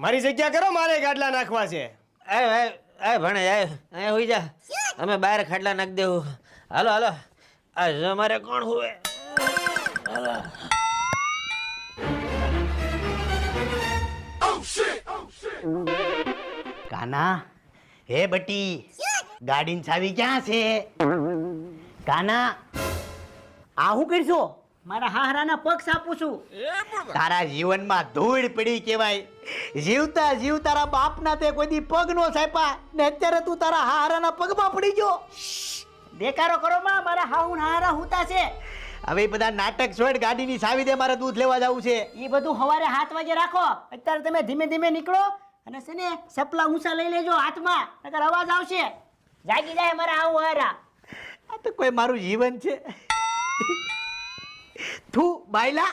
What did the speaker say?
મારી જગ્યા કરો, મારે ગાડલા નાખવા છે. એ ભણે એ હોઈ જા, અમે બહાર ખાટલા નાખી દેવું. હાલો હાલો, આ અમારે કોણ હુવે? કાના, હે બટી, ગાડીની ચાવી ક્યાં છે? કાના, આ શું કરશો? મારા હાહરાના પક્ષ આપું છું. તારા જીવનમાં ધૂળ પડી કહેવાય. જીવતા જીવ તારા બાપના તે કોઈ દી પગ નો સાપ્યા ને અત્યારે તું તારા હારાના પગમાં પડી ગયો. દેકારો કરો માં, મારા હાહુ હાહરા હુતા છે. હવે બધા નાટક છોડ, ગાડીની ચાવી દે, મારે દૂધ લેવા જવું છે. એ બધું સવારે 7 વાગે રાખો. અત્યારે તમે ધીમે ધીમે નીકળો અને છે ને સપલા ઊંચા લઈ લેજો હાથમાં, નકર અવાજ આવશે. જાગી જાય મારા હાહુ હાહરા. આ તો કોઈ મારું જીવન છે. તું બાયલા